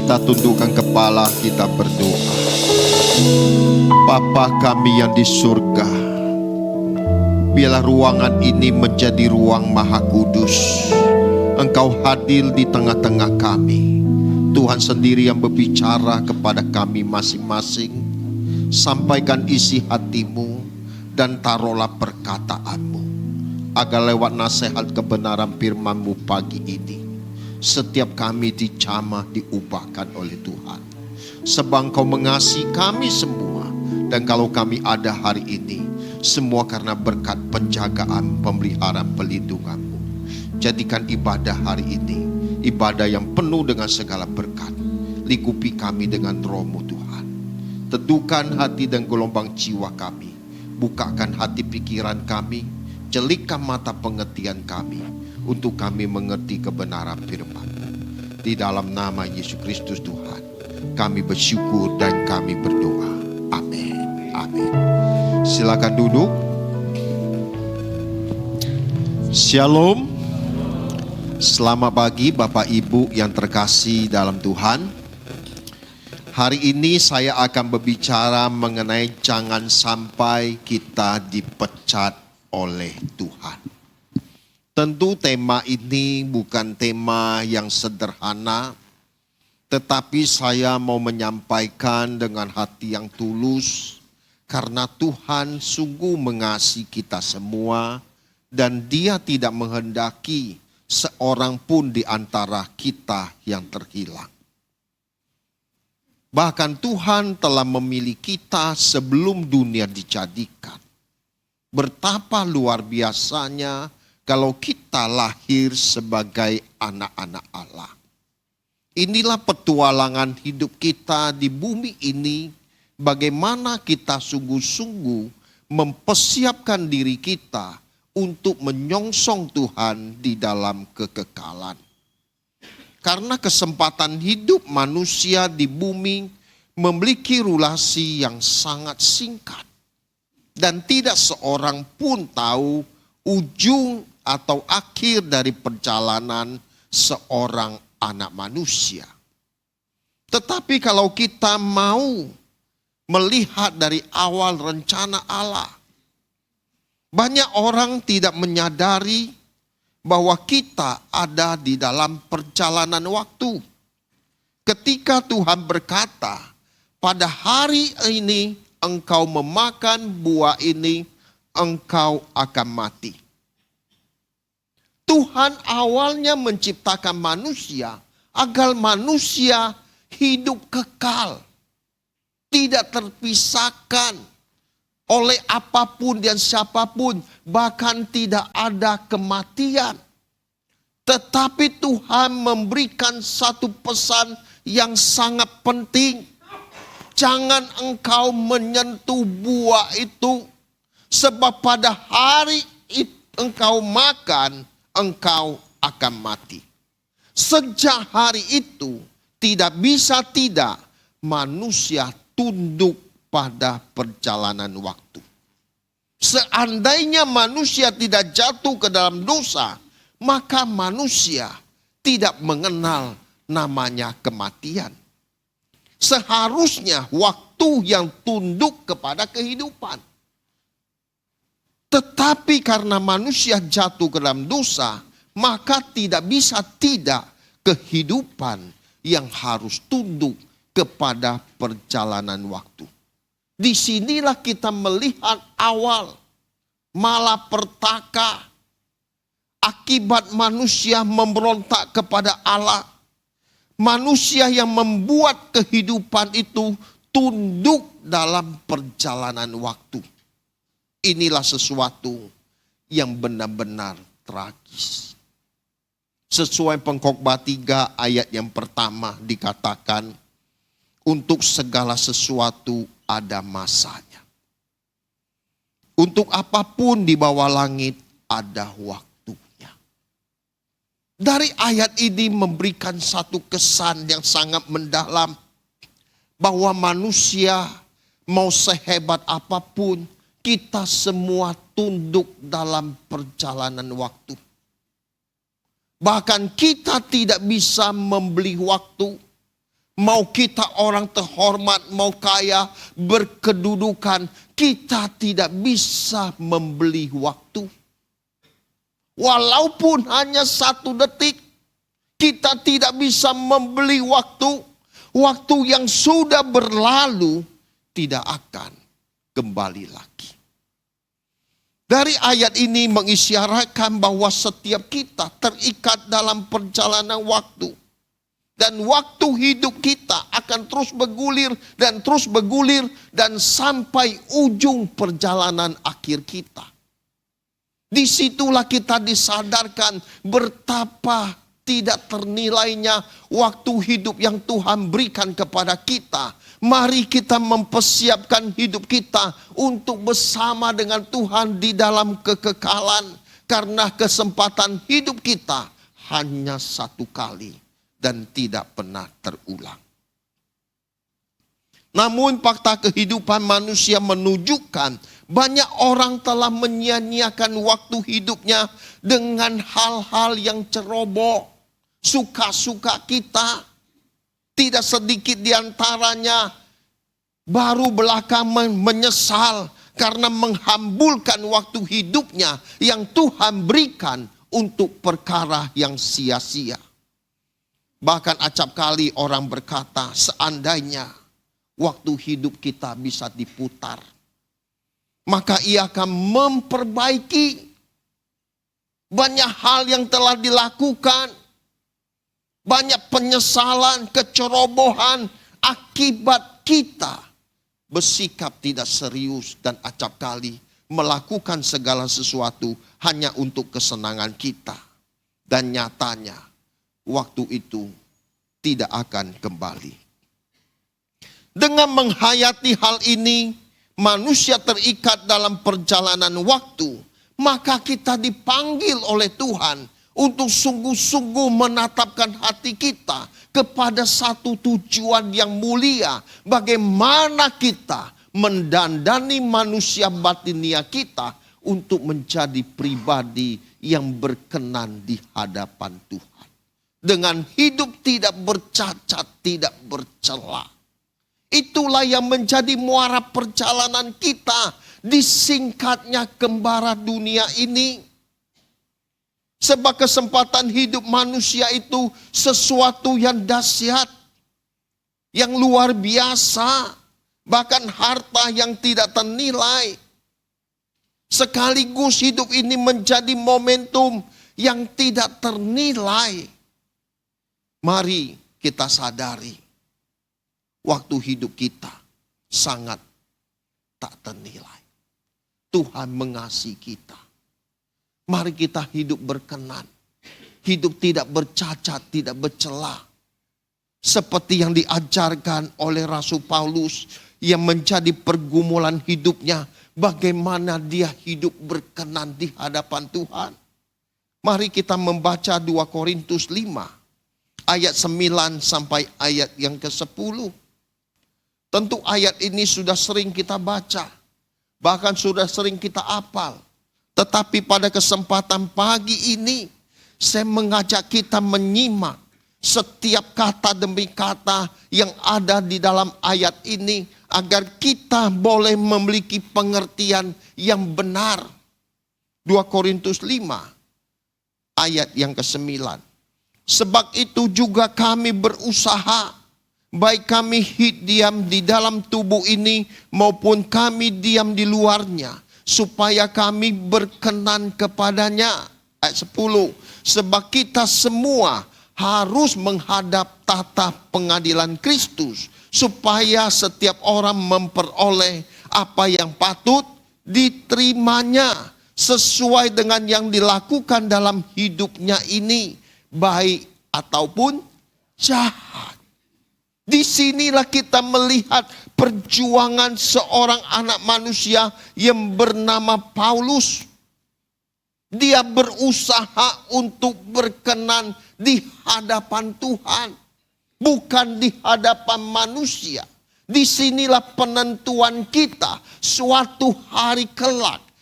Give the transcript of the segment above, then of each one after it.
kita tundukkan kepala, kita berdoa. Bapa kami yang di surga, biarlah ruangan ini menjadi ruang Maha Kudus. Engkau hadir di tengah-tengah kami. Tuhan sendiri yang berbicara kepada kami masing-masing. Sampaikan isi hatimu dan taruhlah perkataanmu, agar lewat nasihat kebenaran firman-Mu pagi ini, setiap kami dijamah, diubahkan oleh Tuhan. Sebab Engkau mengasihi kami semua. Dan kalau kami ada hari ini, semua karena berkat penjagaan, pemeliharaan, pelindungan-Mu. Jadikan ibadah hari ini ibadah yang penuh dengan segala berkat. Lingkupi kami dengan Roh-Mu Tuhan. Teduhkan hati dan gelombang jiwa kami. Bukakan hati pikiran kami. Jelikkan mata pengertian kami, untuk kami mengerti kebenaran firman-Mu. Di dalam nama Yesus Kristus Tuhan, kami bersyukur dan kami berdoa. Amin. Amin. Silakan duduk. Shalom. Selamat pagi Bapak Ibu yang terkasih dalam Tuhan. Hari ini saya akan berbicara mengenai jangan sampai kita dipecat oleh Tuhan. Tentu tema ini bukan tema yang sederhana, tetapi saya mau menyampaikan dengan hati yang tulus, karena Tuhan sungguh mengasihi kita semua dan Dia tidak menghendaki seorang pun di antara kita yang terhilang. Bahkan Tuhan telah memilih kita sebelum dunia dijadikan. Betapa luar biasanya kalau kita lahir sebagai anak-anak Allah. Inilah petualangan hidup kita di bumi ini, bagaimana kita sungguh-sungguh mempersiapkan diri kita untuk menyongsong Tuhan di dalam kekekalan. Karena kesempatan hidup manusia di bumi memiliki durasi yang sangat singkat. Dan tidak seorang pun tahu ujung atau akhir dari perjalanan seorang anak manusia. Tetapi kalau kita mau melihat dari awal rencana Allah, banyak orang tidak menyadari bahwa kita ada di dalam perjalanan waktu. Ketika Tuhan berkata, pada hari ini engkau memakan buah ini, engkau akan mati. Tuhan awalnya menciptakan manusia agar manusia hidup kekal, tidak terpisahkan oleh apapun dan siapapun, bahkan tidak ada kematian. Tetapi Tuhan memberikan satu pesan yang sangat penting. Jangan engkau menyentuh buah itu, sebab pada hari engkau makan, engkau akan mati. Sejak hari itu tidak bisa tidak manusia tunduk pada perjalanan waktu. Seandainya manusia tidak jatuh ke dalam dosa, maka manusia tidak mengenal namanya kematian. Seharusnya waktu yang tunduk kepada kehidupan. Tetapi karena manusia jatuh ke dalam dosa, maka tidak bisa tidak kehidupan yang harus tunduk kepada perjalanan waktu. Disinilah kita melihat awal malapetaka akibat manusia memberontak kepada Allah. Manusia yang membuat kehidupan itu tunduk dalam perjalanan waktu. Inilah sesuatu yang benar-benar tragis. Sesuai Pengkhotbah 3 ayat yang pertama dikatakan, untuk segala sesuatu ada masanya. Untuk apapun di bawah langit ada waktunya. Dari ayat ini memberikan satu kesan yang sangat mendalam, bahwa manusia mau sehebat apapun, kita semua tunduk dalam perjalanan waktu. Bahkan kita tidak bisa membeli waktu. Mau kita orang terhormat, mau kaya, berkedudukan, kita tidak bisa membeli waktu. Walaupun hanya 1 detik, kita tidak bisa membeli waktu. Waktu yang sudah berlalu tidak akan kembali lagi. Dari ayat ini mengisyaratkan bahwa setiap kita terikat dalam perjalanan waktu. Dan waktu hidup kita akan terus bergulir dan terus bergulir dan sampai ujung perjalanan akhir kita. Disitulah kita disadarkan betapa tidak ternilainya waktu hidup yang Tuhan berikan kepada kita. Mari kita mempersiapkan hidup kita untuk bersama dengan Tuhan di dalam kekekalan. Karena kesempatan hidup kita hanya 1 kali dan tidak pernah terulang. Namun fakta kehidupan manusia menunjukkan banyak orang telah menyia-nyiakan waktu hidupnya dengan hal-hal yang ceroboh, suka-suka kita. Tidak sedikit diantaranya baru belakangan menyesal karena menghambulkan waktu hidupnya yang Tuhan berikan untuk perkara yang sia-sia. Bahkan acap kali orang berkata, seandainya waktu hidup kita bisa diputar, maka ia akan memperbaiki banyak hal yang telah dilakukan. Banyak penyesalan, kecerobohan akibat kita bersikap tidak serius dan acap kali melakukan segala sesuatu hanya untuk kesenangan kita. Dan nyatanya waktu itu tidak akan kembali. Dengan menghayati hal ini, manusia terikat dalam perjalanan waktu, maka kita dipanggil oleh Tuhan untuk sungguh-sungguh menatapkan hati kita kepada satu tujuan yang mulia. Bagaimana kita mendandani manusia batinia kita untuk menjadi pribadi yang berkenan di hadapan Tuhan. Dengan hidup tidak bercacat, tidak bercela. Itulah yang menjadi muara perjalanan kita di singkatnya kembara dunia ini. Sebab kesempatan hidup manusia itu sesuatu yang dahsyat, yang luar biasa, bahkan harta yang tidak ternilai. Sekaligus hidup ini menjadi momentum yang tidak ternilai. Mari kita sadari, waktu hidup kita sangat tak ternilai. Tuhan mengasihi kita. Mari kita hidup berkenan. Hidup tidak bercacat, tidak bercela. Seperti yang diajarkan oleh Rasul Paulus yang menjadi pergumulan hidupnya. Bagaimana dia hidup berkenan di hadapan Tuhan. Mari kita membaca 2 Korintus 5. Ayat 9 sampai ayat yang ke-10. Tentu ayat ini sudah sering kita baca. Bahkan sudah sering kita hafal. Tetapi pada kesempatan pagi ini, saya mengajak kita menyimak setiap kata demi kata yang ada di dalam ayat ini, agar kita boleh memiliki pengertian yang benar. 2 Korintus 5, ayat yang ke-9. Sebab itu juga kami berusaha, baik kami diam di dalam tubuh ini maupun kami diam di luarnya, supaya kami berkenan kepadanya. Ayat 10. Sebab kita semua harus menghadap tata pengadilan Kristus, supaya setiap orang memperoleh apa yang patut diterimanya sesuai dengan yang dilakukan dalam hidupnya ini, baik ataupun jahat. Disinilah kita melihat perjuangan seorang anak manusia yang bernama Paulus. Dia berusaha untuk berkenan di hadapan Tuhan, bukan di hadapan manusia. Disinilah penentuan kita, suatu hari kelak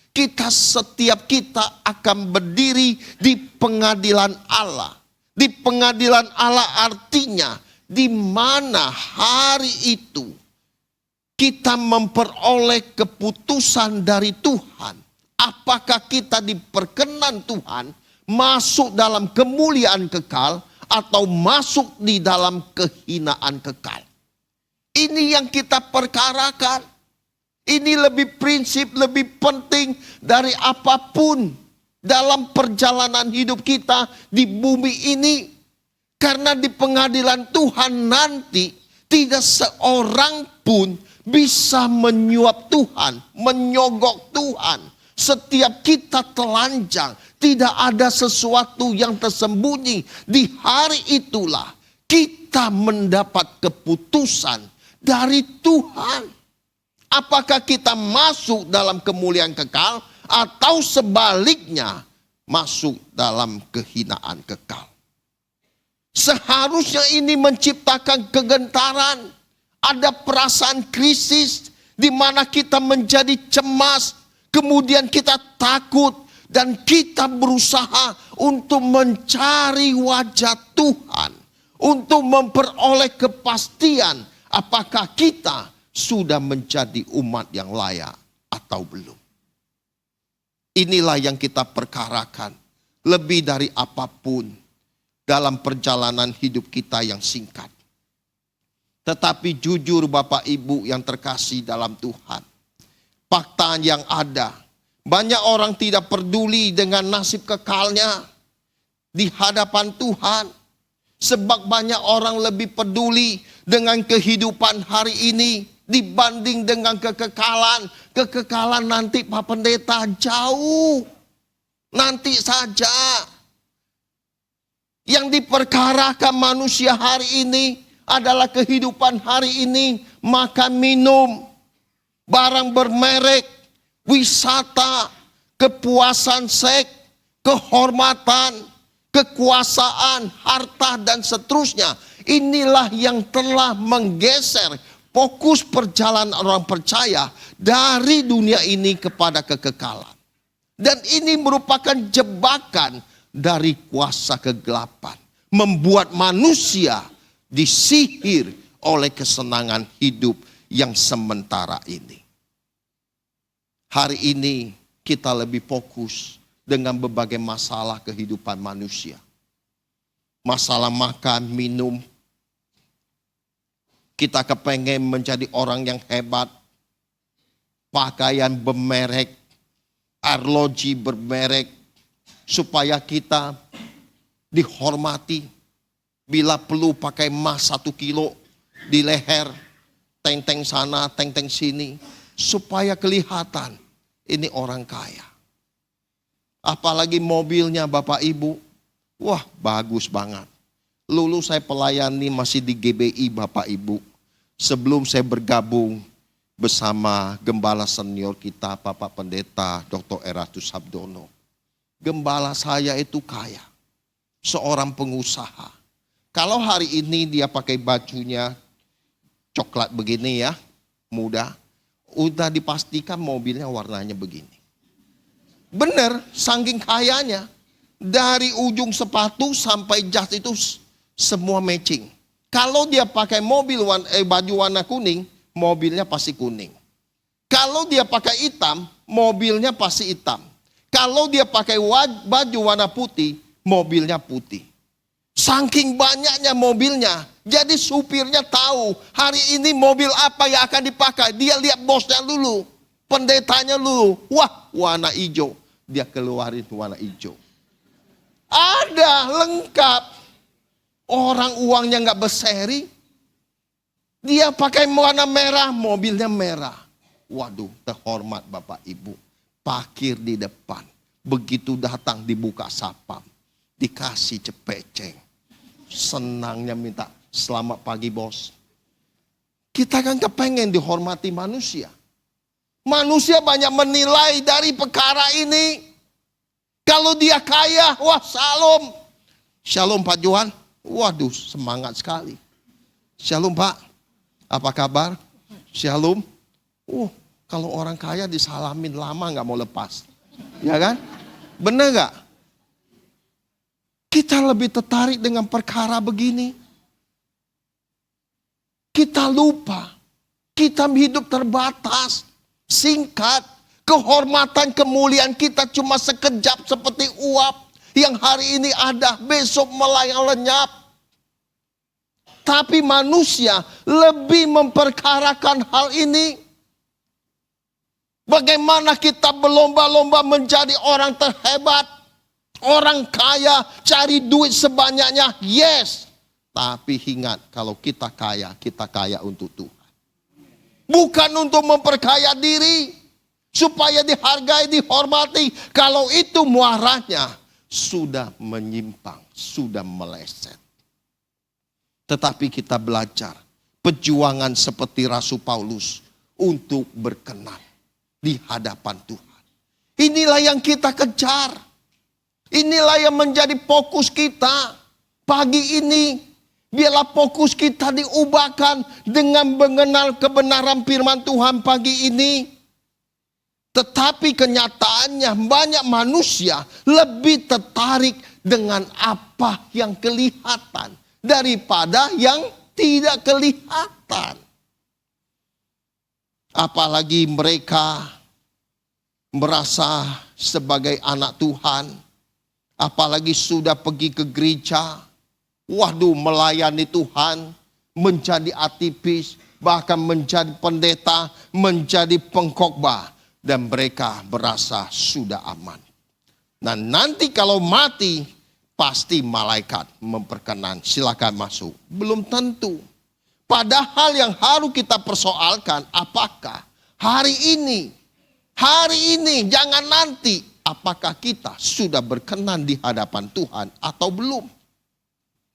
setiap kita akan berdiri di pengadilan Allah. Di pengadilan Allah artinya di mana hari itu kita memperoleh keputusan dari Tuhan. Apakah kita diperkenan Tuhan masuk dalam kemuliaan kekal atau masuk di dalam kehinaan kekal. Ini yang kita perkarakan. Ini lebih prinsip, lebih penting dari apapun dalam perjalanan hidup kita di bumi ini. Karena di pengadilan Tuhan nanti tidak seorang pun bisa menyuap Tuhan, menyogok Tuhan. Setiap kita telanjang, tidak ada sesuatu yang tersembunyi. Di hari itulah kita mendapat keputusan dari Tuhan. Apakah kita masuk dalam kemuliaan kekal atau sebaliknya masuk dalam kehinaan kekal. Seharusnya ini menciptakan kegentaran. Ada perasaan krisis di mana kita menjadi cemas. Kemudian kita takut dan kita berusaha untuk mencari wajah Tuhan. Untuk memperoleh kepastian apakah kita sudah menjadi umat yang layak atau belum. Inilah yang kita perkarakan lebih dari apapun dalam perjalanan hidup kita yang singkat. Tetapi jujur Bapak Ibu yang terkasih dalam Tuhan. Fakta yang ada, banyak orang tidak peduli dengan nasib kekalnya di hadapan Tuhan. Sebab banyak orang lebih peduli dengan kehidupan hari ini dibanding dengan kekekalan. Kekekalan nanti Pak Pendeta jauh. Nanti saja. Yang diperkarakan manusia hari ini adalah kehidupan hari ini. Makan, minum, barang bermerek, wisata, kepuasan seks, kehormatan, kekuasaan, harta dan seterusnya. Inilah yang telah menggeser fokus perjalanan orang percaya dari dunia ini kepada kekekalan. Dan ini merupakan jebakan dari kuasa kegelapan. Membuat manusia disihir oleh kesenangan hidup yang sementara ini. Hari ini kita lebih fokus dengan berbagai masalah kehidupan manusia. Masalah makan, minum. Kita kepengen menjadi orang yang hebat. Pakaian bermerek, arloji bermerek. Supaya kita dihormati. Bila perlu pakai emas 1 kilo di leher. Teng-teng sana, teng-teng sini. Supaya kelihatan ini orang kaya. Apalagi mobilnya Bapak Ibu. Wah bagus banget. Dulu saya pelayani masih di GBI Bapak Ibu. Sebelum saya bergabung bersama gembala senior kita Bapak Pendeta Dr. Eratus Sabdono. Gembala saya itu kaya. Seorang pengusaha. Kalau hari ini dia pakai bajunya coklat begini ya. Muda. Udah dipastikan mobilnya warnanya begini. Benar, saking kayanya. Dari ujung sepatu sampai jas itu semua matching. Kalau dia pakai baju warna kuning, mobilnya pasti kuning. Kalau dia pakai hitam, mobilnya pasti hitam. Kalau dia pakai baju warna putih, mobilnya putih. Saking banyaknya mobilnya, jadi supirnya tahu hari ini mobil apa yang akan dipakai. Dia lihat bosnya dulu, pendetanya dulu. Wah, warna hijau. Dia keluarin warna hijau. Ada lengkap. Orang uangnya nggak berseri. Dia pakai warna merah, mobilnya merah. Waduh, terhormat Bapak Ibu. Parkir di depan. Begitu datang dibuka sapam. Dikasih cepeceng. Senangnya minta selamat pagi bos. Kita kan kepengen dihormati manusia. Manusia banyak menilai dari perkara ini. Kalau dia kaya, wah shalom. Shalom Pak Johan. Waduh semangat sekali. Shalom Pak. Apa kabar? Shalom. Kalau orang kaya disalamin lama gak mau lepas. Ya kan? Bener gak? Kita lebih tertarik dengan perkara begini. Kita lupa, kita hidup terbatas, singkat. Kehormatan, kemuliaan kita cuma sekejap seperti uap yang hari ini ada, besok melayang lenyap. Tapi manusia lebih memperkarakan hal ini. Bagaimana kita berlomba-lomba menjadi orang terhebat, orang kaya, cari duit sebanyaknya, yes. Tapi ingat, kalau kita kaya untuk Tuhan. Bukan untuk memperkaya diri, supaya dihargai, dihormati. Kalau itu muaranya sudah menyimpang, sudah meleset. Tetapi kita belajar perjuangan seperti Rasul Paulus untuk berkenan di hadapan Tuhan. Inilah yang kita kejar. Inilah yang menjadi fokus kita pagi ini. Biarlah fokus kita diubahkan dengan mengenal kebenaran firman Tuhan pagi ini. Tetapi kenyataannya banyak manusia lebih tertarik dengan apa yang kelihatan daripada yang tidak kelihatan. Apalagi mereka merasa sebagai anak Tuhan, apalagi sudah pergi ke gereja, waduh, melayani Tuhan, menjadi aktivis, bahkan menjadi pendeta, menjadi pengkhotbah. Dan mereka berasa sudah aman. Nah nanti kalau mati, pasti malaikat memperkenan, silakan masuk. Belum tentu. Padahal yang harus kita persoalkan, apakah hari ini, jangan nanti, apakah kita sudah berkenan di hadapan Tuhan atau belum?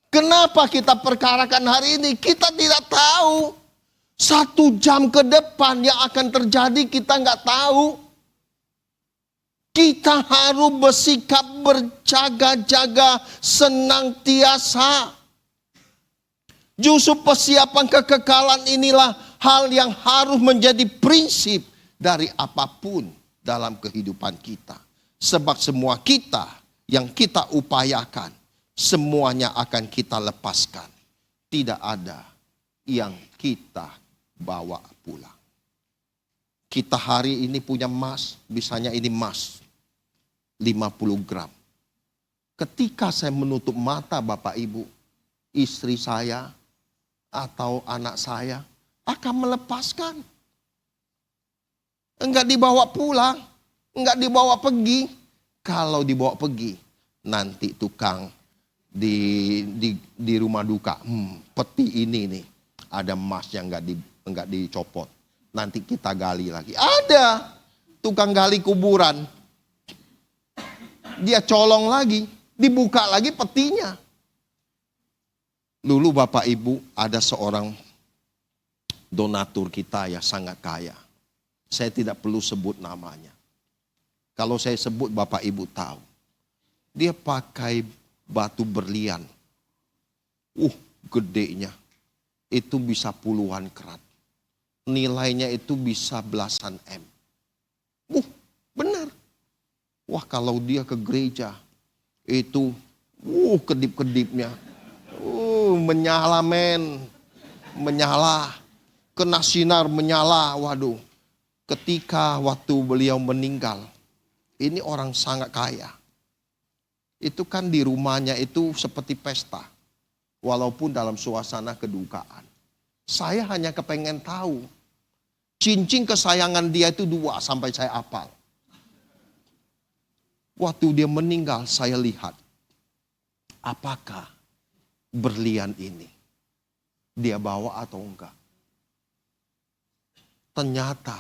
Kenapa kita perkarakan hari ini? Kita tidak tahu. 1 jam ke depan yang akan terjadi kita nggak tahu. Kita harus bersikap berjaga-jaga senantiasa. Justru persiapan kekekalan inilah hal yang harus menjadi prinsip dari apapun dalam kehidupan kita. Sebab semua kita yang kita upayakan, semuanya akan kita lepaskan. Tidak ada yang kita bawa pulang. Kita hari ini punya emas, misalnya ini emas 50 gram. Ketika saya menutup mata Bapak Ibu, istri saya atau anak saya akan melepaskan. Enggak dibawa pulang, enggak dibawa pergi. Kalau dibawa pergi, nanti tukang di rumah duka, peti ini nih ada emas yang enggak dicopot. Nanti kita gali lagi. Ada tukang gali kuburan. Dia colong lagi, dibuka lagi petinya. Dulu Bapak Ibu ada seorang donatur kita ya sangat kaya. Saya tidak perlu sebut namanya. Kalau saya sebut Bapak Ibu tahu. Dia pakai batu berlian. Gedenya. Itu bisa puluhan karat. Nilainya itu bisa belasan M. Benar. Wah kalau dia ke gereja. Itu kedip-kedipnya. Menyala men. Menyala. Kena sinar menyala. Waduh. Ketika waktu beliau meninggal. Ini orang sangat kaya. Itu kan di rumahnya itu seperti pesta. Walaupun dalam suasana kedukaan. Saya hanya kepengen tahu. Cincin kesayangan dia itu 2 sampai saya hafal. Waktu dia meninggal saya lihat. Apakah berlian ini dia bawa atau enggak. Ternyata.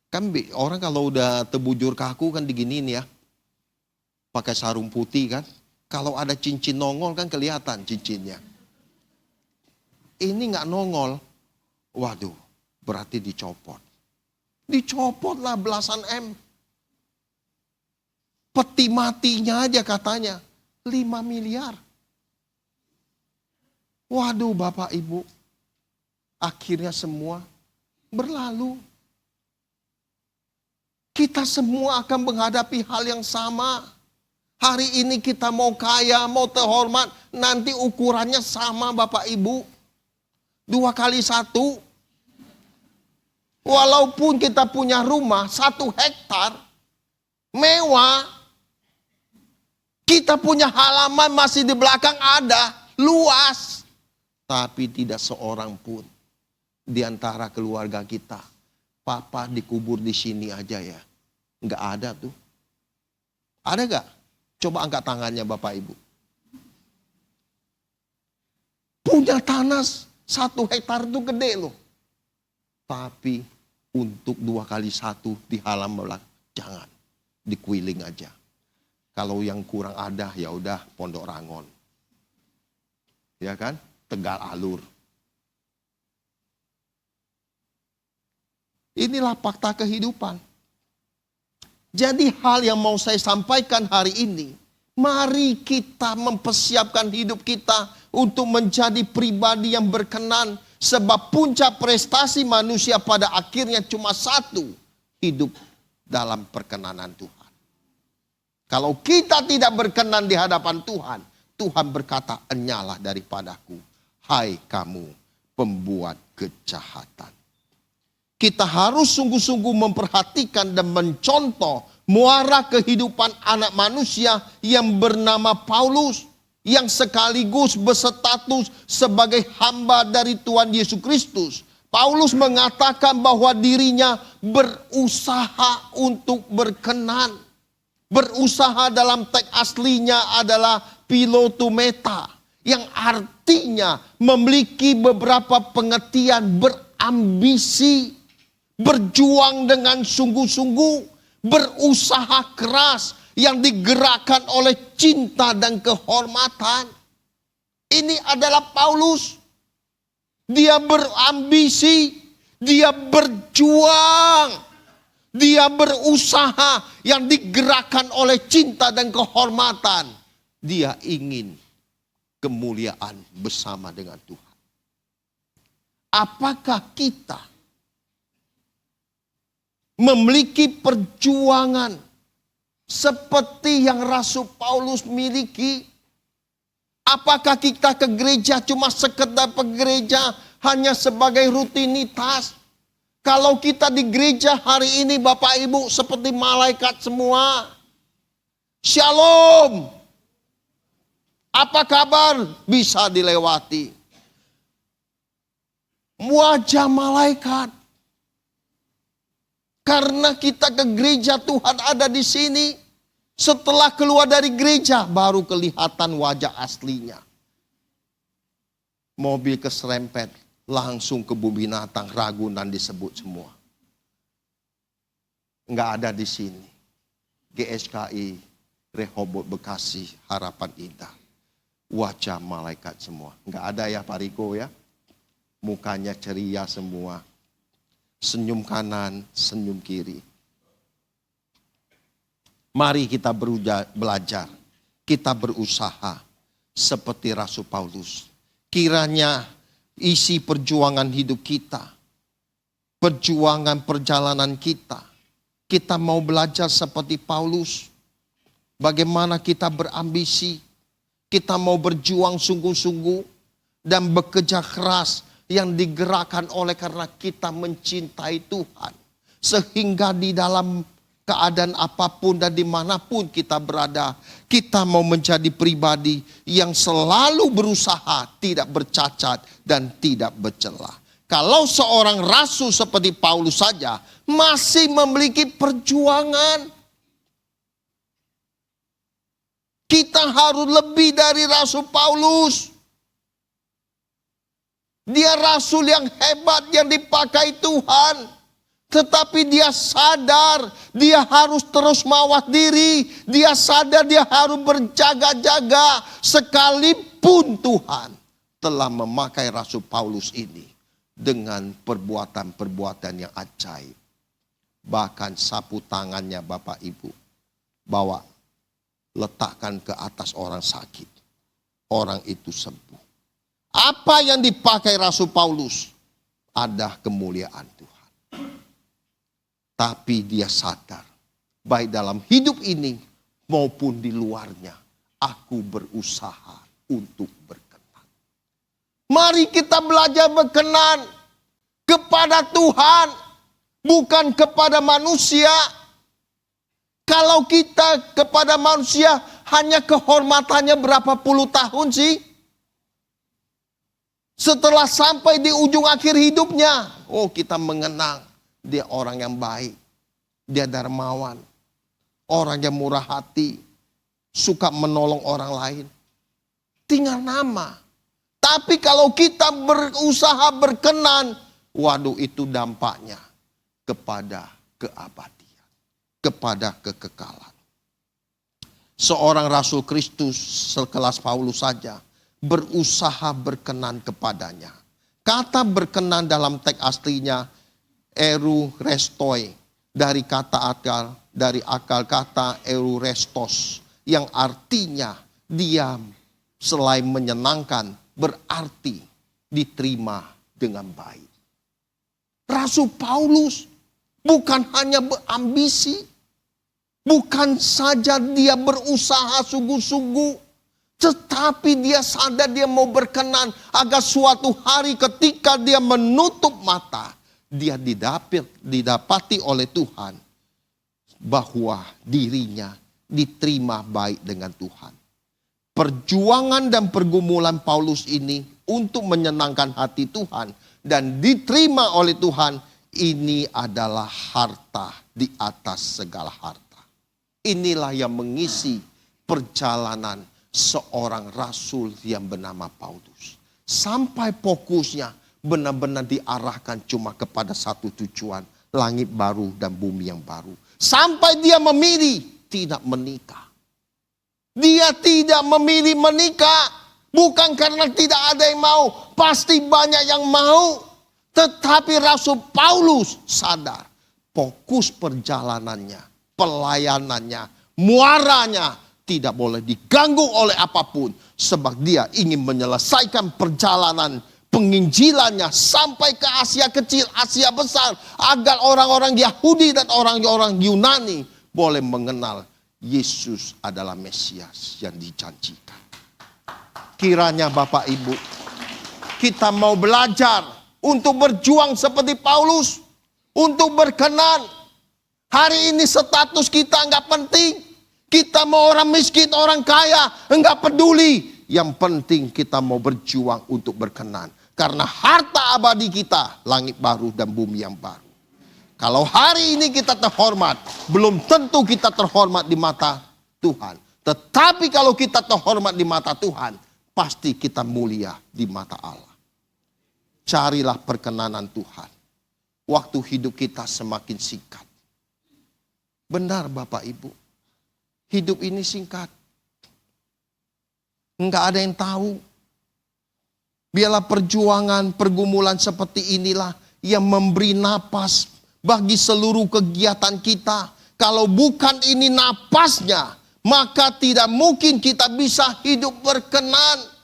Kan orang kalau udah terbujur kaku kan diginiin ya. Pakai sarung putih kan. Kalau ada cincin nongol kan kelihatan cincinnya. Ini nggak nongol. Waduh, berarti dicopot. Dicopot lah belasan M. Peti matinya aja katanya 5 miliar. Waduh Bapak Ibu. Akhirnya semua berlalu. Kita semua akan menghadapi hal yang sama. Hari ini kita mau kaya, mau terhormat, nanti ukurannya sama Bapak Ibu. 2 kali 1. Walaupun kita punya rumah 1 hektar, mewah, kita punya halaman masih di belakang ada, luas. Tapi tidak seorang pun di antara keluarga kita, papa dikubur di sini aja ya. Enggak ada tuh. Ada gak? Coba angkat tangannya Bapak Ibu. Punya tanah 1 hektar itu gede loh. Tapi untuk 2 kali 1 di halaman belakang, jangan. Dikuiling aja. Kalau yang kurang ada ya udah Pondok Rangon. Ya kan? Tegal Alur. Inilah fakta kehidupan. Jadi hal yang mau saya sampaikan hari ini, mari kita mempersiapkan hidup kita untuk menjadi pribadi yang berkenan. Sebab puncak prestasi manusia pada akhirnya cuma 1, hidup dalam perkenanan Tuhan. Kalau kita tidak berkenan di hadapan Tuhan, Tuhan berkata, "Enyalah daripadaku, hai kamu pembuat kejahatan." Kita harus sungguh-sungguh memperhatikan dan mencontoh muara kehidupan anak manusia yang bernama Paulus, yang sekaligus berstatus sebagai hamba dari Tuhan Yesus Kristus. Paulus mengatakan bahwa dirinya berusaha untuk berkenan. Berusaha dalam teks aslinya adalah pilotumeta, yang artinya memiliki beberapa pengertian, berambisi, berjuang dengan sungguh-sungguh, berusaha keras, yang digerakkan oleh cinta dan kehormatan. Ini adalah Paulus. Dia berambisi, dia berjuang, dia berusaha yang digerakkan oleh cinta dan kehormatan. Dia ingin kemuliaan bersama dengan Tuhan. Apakah kita memiliki perjuangan seperti yang Rasul Paulus miliki? Apakah kita ke gereja cuma sekedar ke gereja hanya sebagai rutinitas? Kalau kita di gereja hari ini Bapak Ibu seperti malaikat semua. Shalom. Apa kabar? Bisa dilewati. Wajah malaikat. Karena kita ke gereja, Tuhan ada di sini. Setelah keluar dari gereja, baru kelihatan wajah aslinya. Mobil keserempet, langsung kebun binatang, Ragunan disebut semua. Enggak ada di sini. GSKI, Rehoboth Bekasi, Harapan Indah. Wajah malaikat semua. Enggak ada ya Pak Riko ya. Mukanya ceria semua. Senyum kanan, senyum kiri. Mari kita belajar. Kita berusaha seperti Rasul Paulus. Kiranya isi perjuangan hidup kita, perjuangan perjalanan kita, kita mau belajar seperti Paulus. Bagaimana kita berambisi, kita mau berjuang sungguh-sungguh dan bekerja keras yang digerakkan oleh karena kita mencintai Tuhan. Sehingga di dalam keadaan apapun dan dimanapun kita berada, kita mau menjadi pribadi yang selalu berusaha, tidak bercacat dan tidak bercela. Kalau seorang rasul seperti Paulus saja masih memiliki perjuangan, kita harus lebih dari Rasul Paulus. Dia rasul yang hebat yang dipakai Tuhan. Tetapi dia sadar dia harus terus mawas diri. Dia sadar dia harus berjaga-jaga. Sekalipun Tuhan telah memakai Rasul Paulus ini dengan perbuatan-perbuatan yang ajaib. Bahkan sapu tangannya Bapak Ibu. Bawa, letakkan ke atas orang sakit. Orang itu sembuh. Apa yang dipakai Rasul Paulus? Ada kemuliaan Tuhan. Tapi dia sadar, baik dalam hidup ini maupun di luarnya, aku berusaha untuk berkenan. Mari kita belajar berkenan kepada Tuhan, bukan kepada manusia. Kalau kita kepada manusia hanya kehormatannya berapa puluh tahun sih? Setelah sampai di ujung akhir hidupnya, oh kita mengenang dia orang yang baik, dia dermawan, orang yang murah hati, suka menolong orang lain. Tinggal nama. Tapi kalau kita berusaha berkenan, waduh itu dampaknya kepada keabadian, kepada kekekalan. Seorang Rasul Kristus sekelas Paulus saja berusaha berkenan kepadanya. Kata berkenan dalam teks aslinya eurestoi, dari akal kata eurestos, yang artinya diam, selain menyenangkan, berarti diterima dengan baik. Rasul Paulus bukan hanya berambisi, bukan saja dia berusaha sungguh-sungguh, tetapi dia sadar dia mau berkenan agar suatu hari ketika dia menutup mata, dia didapati oleh Tuhan bahwa dirinya diterima baik dengan Tuhan. Perjuangan dan pergumulan Paulus ini untuk menyenangkan hati Tuhan dan diterima oleh Tuhan, ini adalah harta di atas segala harta. Inilah yang mengisi perjalanan seorang rasul yang bernama Paulus. Sampai fokusnya benar-benar diarahkan cuma kepada satu tujuan, langit baru dan bumi yang baru. Sampai dia memilih tidak menikah. Dia tidak memilih menikah, bukan karena tidak ada yang mau, pasti banyak yang mau. Tetapi Rasul Paulus sadar, fokus perjalanannya, pelayanannya, muaranya tidak boleh diganggu oleh apapun. Sebab dia ingin menyelesaikan perjalanan penginjilannya sampai ke Asia kecil, Asia besar. Agar orang-orang Yahudi dan orang-orang Yunani boleh mengenal Yesus adalah Mesias yang dijanjikan. Kiranya Bapak Ibu, kita mau belajar untuk berjuang seperti Paulus, untuk berkenan. Hari ini status kita enggak penting. Kita mau orang miskin, orang kaya, enggak peduli. Yang penting kita mau berjuang untuk berkenan. Karena harta abadi kita, langit baru dan bumi yang baru. Kalau hari ini kita terhormat, belum tentu kita terhormat di mata Tuhan. Tetapi kalau kita terhormat di mata Tuhan, pasti kita mulia di mata Allah. Carilah perkenanan Tuhan. Waktu hidup kita semakin singkat. Benar Bapak Ibu. Hidup ini singkat. Enggak ada yang tahu. Biarlah perjuangan, pergumulan seperti inilah yang memberi napas bagi seluruh kegiatan kita. Kalau bukan ini napasnya, maka tidak mungkin kita bisa hidup berkenan.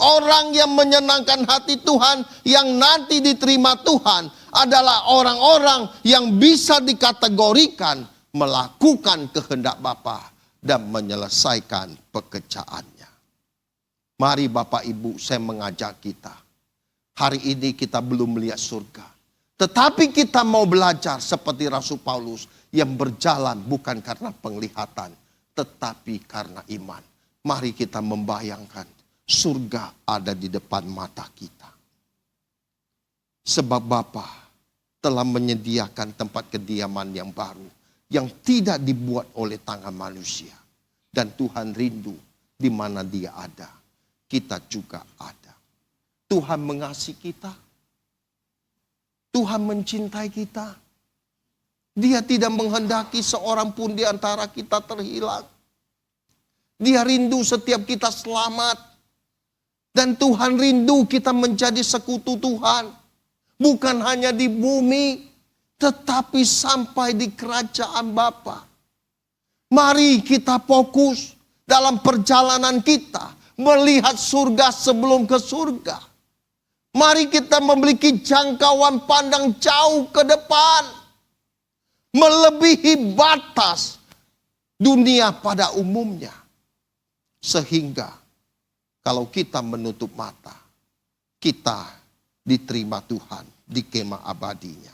Orang yang menyenangkan hati Tuhan, yang nanti diterima Tuhan, adalah orang-orang yang bisa dikategorikan melakukan kehendak Bapa dan menyelesaikan pekerjaannya. Mari Bapak Ibu, saya mengajak kita. Hari ini kita belum melihat surga. Tetapi kita mau belajar seperti Rasul Paulus yang berjalan bukan karena penglihatan, tetapi karena iman. Mari kita membayangkan surga ada di depan mata kita. Sebab Bapa telah menyediakan tempat kediaman yang baru, yang tidak dibuat oleh tangan manusia. Dan Tuhan rindu di mana Dia ada, kita juga ada. Tuhan mengasihi kita. Tuhan mencintai kita. Dia tidak menghendaki seorang pun di antara kita terhilang. Dia rindu setiap kita selamat. Dan Tuhan rindu kita menjadi sekutu Tuhan. Bukan hanya di bumi, tetapi sampai di kerajaan Bapa. Mari kita fokus dalam perjalanan kita melihat surga sebelum ke surga. Mari kita memiliki jangkauan pandang jauh ke depan. Melebihi batas dunia pada umumnya. Sehingga kalau kita menutup mata, kita diterima Tuhan di kemah abadinya.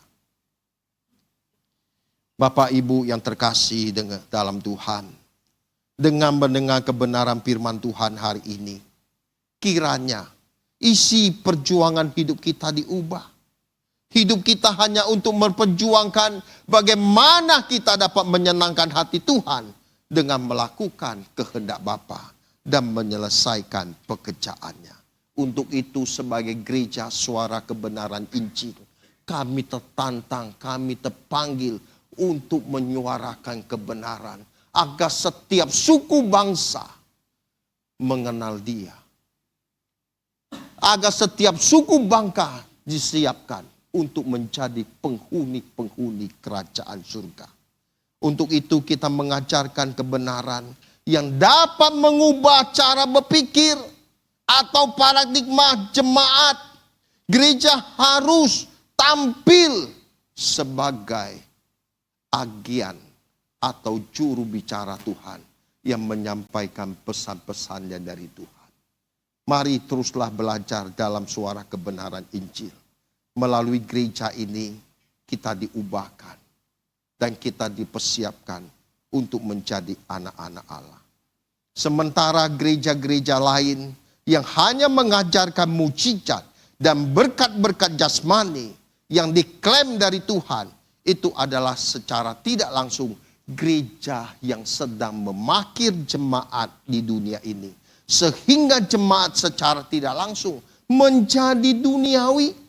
Bapak Ibu yang terkasih dalam Tuhan, dengan mendengar kebenaran firman Tuhan hari ini, kiranya isi perjuangan hidup kita diubah. Hidup kita hanya untuk memperjuangkan bagaimana kita dapat menyenangkan hati Tuhan dengan melakukan kehendak Bapa dan menyelesaikan pekerjaannya. Untuk itu sebagai gereja suara kebenaran Injil, kami tertantang, kami terpanggil untuk menyuarakan kebenaran agar setiap suku bangsa mengenal Dia. Agar setiap suku bangsa disiapkan untuk menjadi penghuni-penghuni kerajaan surga. Untuk itu kita mengajarkan kebenaran yang dapat mengubah cara berpikir atau paradigma jemaat. Gereja harus tampil sebagai agen atau juru bicara Tuhan yang menyampaikan pesan-pesannya dari Tuhan. Mari teruslah belajar dalam suara kebenaran Injil. Melalui gereja ini kita diubahkan dan kita dipersiapkan untuk menjadi anak-anak Allah. Sementara gereja-gereja lain yang hanya mengajarkan mujizat dan berkat-berkat jasmani yang diklaim dari Tuhan, itu adalah secara tidak langsung gereja yang sedang memakir jemaat di dunia ini. Sehingga jemaat secara tidak langsung menjadi duniawi.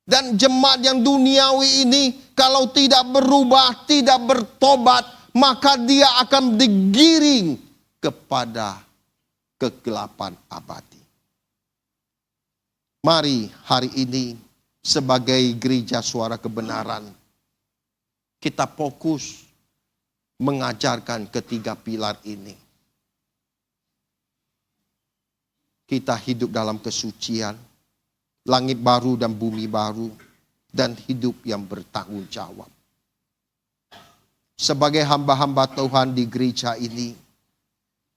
Dan jemaat yang duniawi ini kalau tidak berubah, tidak bertobat, maka dia akan digiring kepada kegelapan abadi. Mari hari ini sebagai gereja suara kebenaran, kita fokus mengajarkan ketiga pilar ini. Kita hidup dalam kesucian, langit baru dan bumi baru, dan hidup yang bertanggung jawab. Sebagai hamba-hamba Tuhan di gereja ini,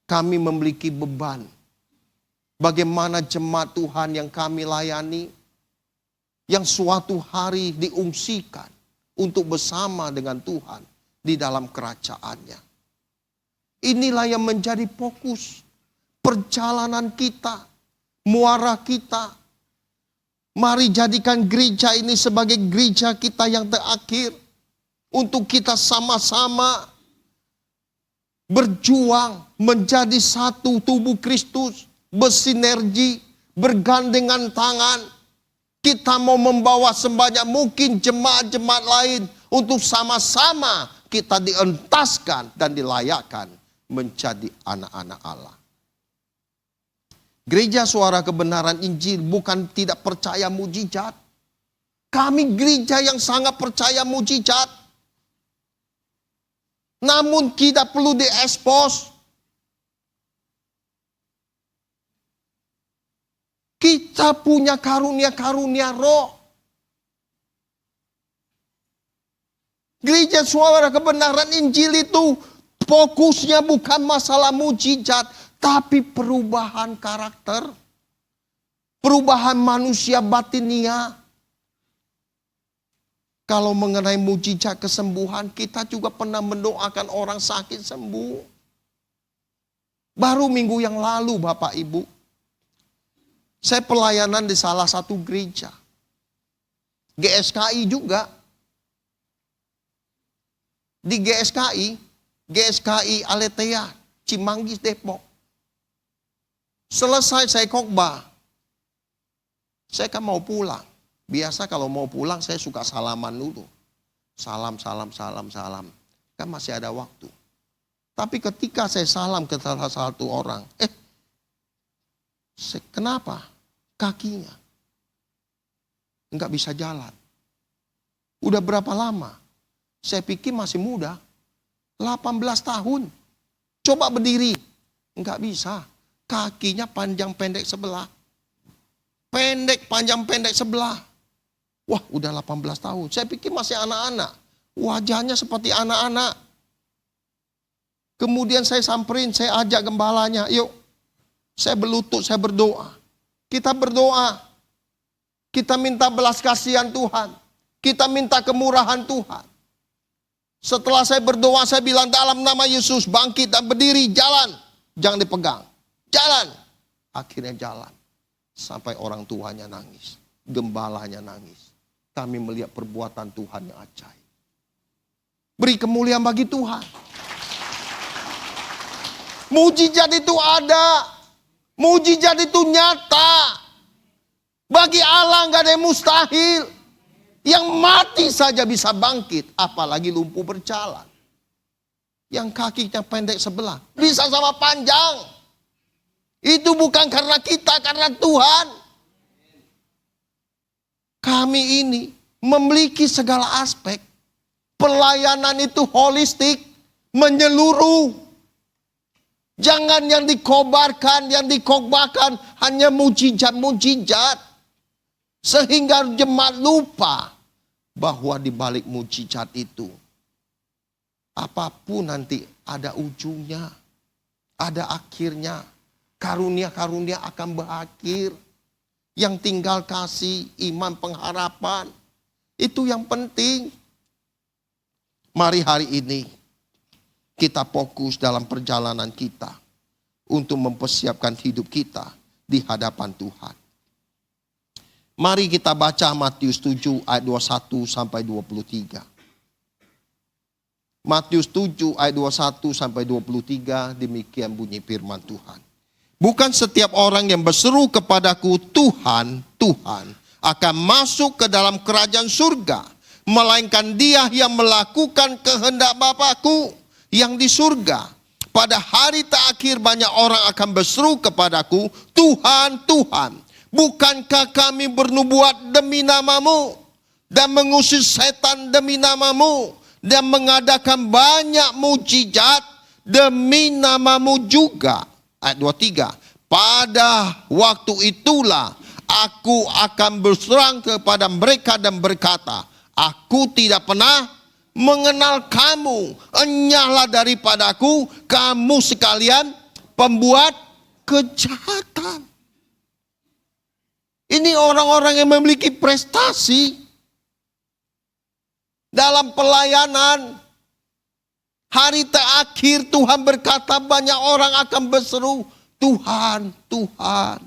kami memiliki beban. Bagaimana jemaat Tuhan yang kami layani, yang suatu hari diungsikan untuk bersama dengan Tuhan di dalam kerajaannya. Inilah yang menjadi fokus perjalanan kita, muara kita. Mari jadikan gereja ini sebagai gereja kita yang terakhir. Untuk kita sama-sama berjuang menjadi satu tubuh Kristus. Bersinergi, bergandengan tangan. Kita mau membawa sebanyak mungkin jemaat-jemaat lain. Untuk sama-sama kita dientaskan dan dilayakkan menjadi anak-anak Allah. Gereja suara kebenaran Injil bukan tidak percaya mujizat. Kami gereja yang sangat percaya mujizat. Namun kita perlu diekspos. Kita punya karunia-karunia roh. Gereja suara kebenaran Injil itu fokusnya bukan masalah mujizat, tapi perubahan karakter, perubahan manusia batinia. Kalau mengenai mujizat kesembuhan, kita juga pernah mendoakan orang sakit sembuh. Baru minggu yang lalu Bapak Ibu, saya pelayanan di salah satu gereja. GSKI juga. Di GSKI Aletheia, Cimanggis, Depok. Selesai saya khotbah, saya kan mau pulang. Biasa kalau mau pulang saya suka salaman dulu. Salam. Kan masih ada waktu. Tapi ketika saya salam ke salah satu orang, kenapa? Kakinya enggak bisa jalan. Udah berapa lama? Saya pikir masih muda. 18 tahun. Coba berdiri. Enggak bisa. Kakinya panjang pendek sebelah. Pendek panjang pendek sebelah. Wah, udah 18 tahun. Saya pikir masih anak-anak. Wajahnya seperti anak-anak. Kemudian saya samperin, saya ajak gembalanya. Yuk, saya berlutut, saya berdoa. Kita berdoa. Kita minta belas kasihan Tuhan. Kita minta kemurahan Tuhan. Setelah saya berdoa, saya bilang dalam nama Yesus, bangkit dan berdiri, jalan. Jangan dipegang. Jalan. Akhirnya jalan. Sampai orang tuanya nangis. Gembalanya nangis. Kami melihat perbuatan Tuhan yang ajaib. Beri kemuliaan bagi Tuhan. Mujizat itu ada. Mujizat itu nyata. Bagi Allah gak ada yang mustahil. Yang mati saja bisa bangkit. Apalagi lumpuh berjalan. Yang kakinya pendek sebelah. Bisa sama panjang. Itu bukan karena kita, karena Tuhan. Kami ini memiliki segala aspek. Pelayanan itu holistik. Menyeluruh. Jangan yang dikobarkan, yang dikokbakan. Hanya mujizat-mujizat. Sehingga jemaat lupa. Bahwa di balik mujizat itu. Apapun nanti ada ujungnya. Ada akhirnya. Karunia-karunia akan berakhir. Yang tinggal kasih iman pengharapan. Itu yang penting. Mari hari ini kita fokus dalam perjalanan kita. Untuk mempersiapkan hidup kita di hadapan Tuhan. Mari kita baca Matius 7 ayat 21 sampai 23. Matius 7 ayat 21 sampai 23, demikian bunyi firman Tuhan. Bukan setiap orang yang berseru kepadaku Tuhan, Tuhan akan masuk ke dalam kerajaan surga. Melainkan dia yang melakukan kehendak Bapa-Ku yang di surga. Pada hari terakhir banyak orang akan berseru kepadaku, Tuhan, Tuhan. Bukankah kami bernubuat demi namamu dan mengusir setan demi namamu dan mengadakan banyak mujizat demi namamu juga. Ayat 23. Pada waktu itulah aku akan berserang kepada mereka dan berkata, aku tidak pernah mengenal kamu. Enyahlah daripadaku kamu sekalian pembuat kejahatan. Ini orang-orang yang memiliki prestasi dalam pelayanan. Hari terakhir Tuhan berkata banyak orang akan berseru, Tuhan, Tuhan.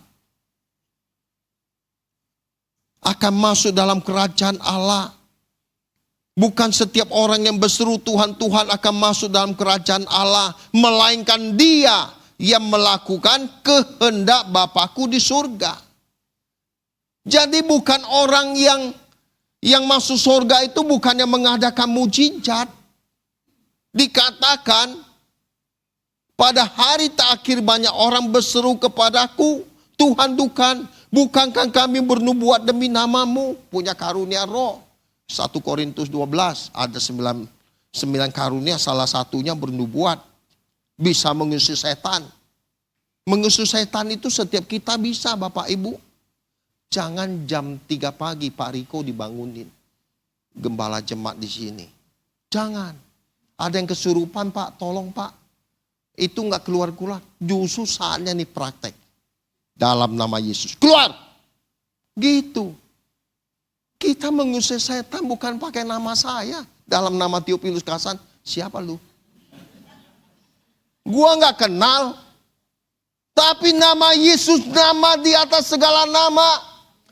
Akan masuk dalam kerajaan Allah. Bukan setiap orang yang berseru Tuhan, Tuhan akan masuk dalam kerajaan Allah. Melainkan dia yang melakukan kehendak Bapa-Ku di surga. Jadi bukan orang yang masuk surga itu bukan yang mengadakan mujizat. Dikatakan pada hari terakhir banyak orang berseru kepadaku, Tuhan, Tuhan, bukankah kami bernubuat demi namamu? Punya karunia roh. 1 Korintus 12 ada 9 karunia, salah satunya bernubuat. Bisa mengusir setan. Mengusir setan itu setiap kita bisa, Bapak Ibu. Jangan jam 3 pagi Pak Riko dibangunin. Gembala jemaat di sini. Jangan. Ada yang kesurupan Pak, tolong Pak. Itu enggak keluar-keluar. Justru saatnya nih praktek. Dalam nama Yesus. Keluar. Gitu. Kita mengusir setan bukan pakai nama saya. Dalam nama Theophilus Kasan. Siapa lu? Gua enggak kenal. Tapi nama Yesus, nama di atas segala nama.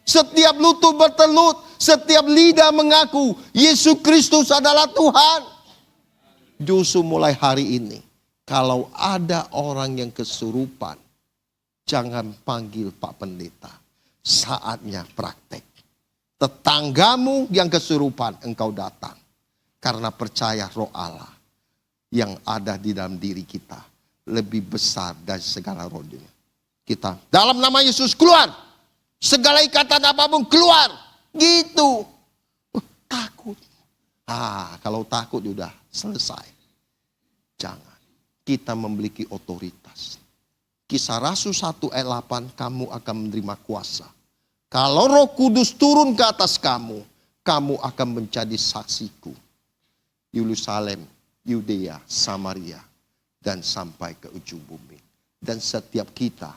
Setiap lutut bertelut, setiap lidah mengaku Yesus Kristus adalah Tuhan. Justru mulai hari ini, kalau ada orang yang kesurupan, jangan panggil Pak Pendeta. Saatnya praktek. Tetanggamu yang kesurupan, engkau datang. Karena percaya roh Allah yang ada di dalam diri kita lebih besar dari segala roh dunia. Kita dalam nama Yesus keluar. Segala ikatan apapun keluar. Gitu. Takut. Kalau takut udah selesai. Jangan. Kita memiliki otoritas. Kisah Rasul 1 ayat 8. Kamu akan menerima kuasa. Kalau Roh Kudus turun ke atas kamu. Kamu akan menjadi saksiku. Yerusalem, Yudea, Samaria. Dan sampai ke ujung bumi. Dan setiap kita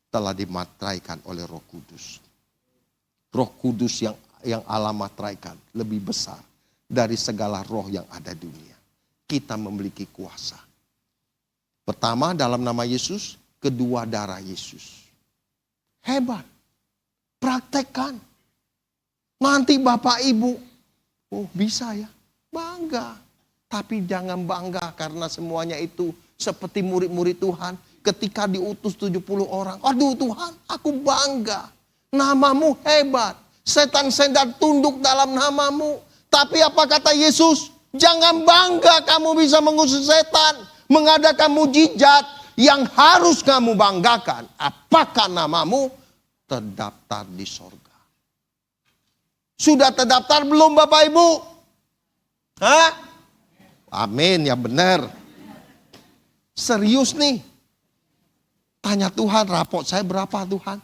telah dimateraikan oleh Roh Kudus. Roh Kudus yang Allah materaikan lebih besar dari segala roh yang ada di dunia. Kita memiliki kuasa. Pertama dalam nama Yesus, kedua darah Yesus. Hebat. Praktekkan. Nanti Bapak Ibu, oh bisa ya, bangga. Tapi jangan bangga karena semuanya itu seperti murid-murid Tuhan. Ketika diutus 70 orang, aduh Tuhan aku bangga. Namamu hebat. Setan-setan tunduk dalam namamu. Tapi apa kata Yesus? Jangan bangga kamu bisa mengusir setan. Mengadakan mujizat. Yang harus kamu banggakan. Apakah namamu terdaftar di sorga? Sudah terdaftar belum Bapak Ibu? Hah? Amin ya benar. Serius nih. Tanya Tuhan, rapot saya berapa Tuhan?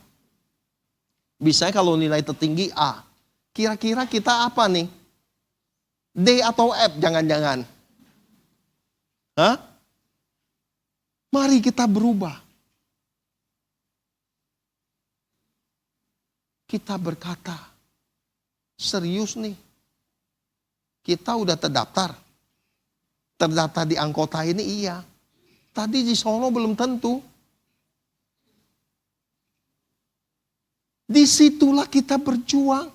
Biasanya kalau nilai tertinggi A. Kira-kira kita apa nih? D atau F jangan-jangan. Hah? Mari kita berubah. Kita berkata, serius nih. Kita udah terdaftar. Terdaftar di anggota ini iya. Tadi di Solo belum tentu. Disitulah kita berjuang.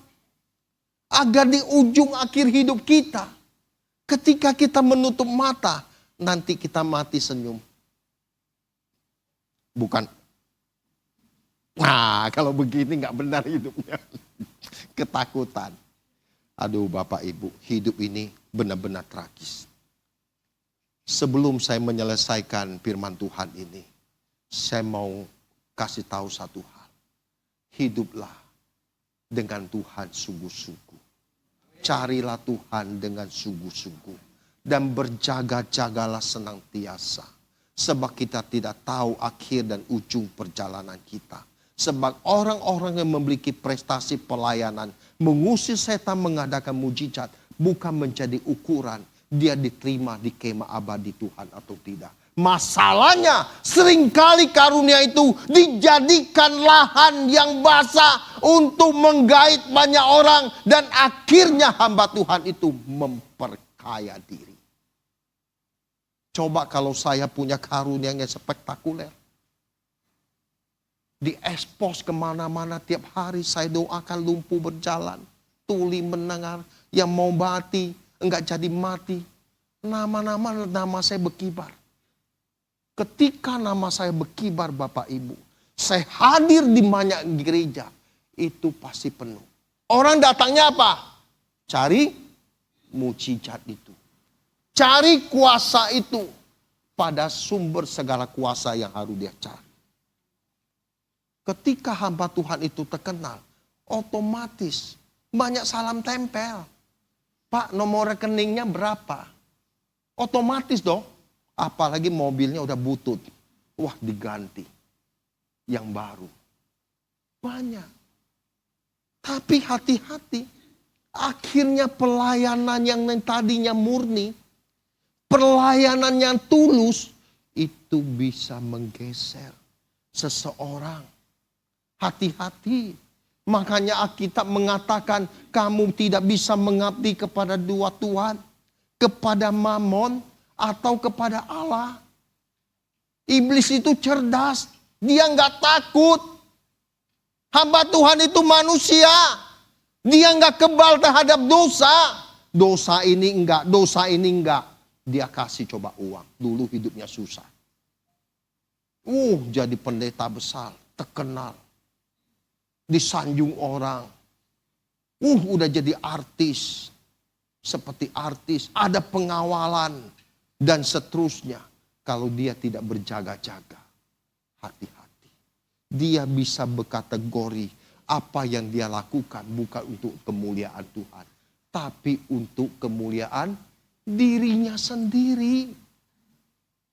Agar di ujung akhir hidup kita. Ketika kita menutup mata. Nanti kita mati senyum. Bukan. Nah kalau begini gak benar hidupnya. Ketakutan. Aduh Bapak Ibu, hidup ini benar-benar tragis. Sebelum saya menyelesaikan firman Tuhan ini, saya mau kasih tahu satu hal. Hiduplah dengan Tuhan sungguh-sungguh. Carilah Tuhan dengan sungguh-sungguh. Dan berjaga-jagalah senantiasa. Sebab kita tidak tahu akhir dan ujung perjalanan kita. Sebab orang-orang yang memiliki prestasi pelayanan, mengusir setan, mengadakan mujizat, bukan menjadi ukuran dia diterima di kemah abadi Tuhan atau tidak. Masalahnya seringkali karunia itu dijadikan lahan yang basah untuk menggait banyak orang. Dan akhirnya hamba Tuhan itu memperkaya diri. Coba kalau saya punya karunia yang spektakuler. Diekspos kemana-mana tiap hari saya doakan lumpuh berjalan. Tuli mendengar, yang mau mati, enggak jadi mati. Nama saya berkibar. Ketika nama saya berkibar Bapak Ibu. Saya hadir di banyak gereja. Itu pasti penuh. Orang datangnya apa? Cari mujizat itu. Cari kuasa itu. Pada sumber segala kuasa yang harus dia cari. Ketika hamba Tuhan itu terkenal, otomatis banyak salam tempel. Pak, nomor rekeningnya berapa? Otomatis dong. Apalagi mobilnya udah butut. Wah, diganti. Yang baru. Banyak. Tapi hati-hati. Akhirnya pelayanan yang tadinya murni, pelayanan yang tulus, itu bisa menggeser seseorang. Hati-hati. Makanya Alkitab mengatakan kamu tidak bisa mengabdi kepada dua Tuhan. Kepada Mamon atau kepada Allah. Iblis itu cerdas. Dia nggak takut. Hamba Tuhan itu manusia. Dia nggak kebal terhadap dosa. Dosa ini enggak, dosa ini enggak. Dia kasih coba uang. Dulu hidupnya susah. Jadi pendeta besar, terkenal. Disanjung orang. Udah jadi artis. Seperti artis. Ada pengawalan. Dan seterusnya. Kalau dia tidak berjaga-jaga. Hati-hati. Dia bisa berkategori. Apa yang dia lakukan bukan untuk kemuliaan Tuhan. Tapi untuk kemuliaan dirinya sendiri.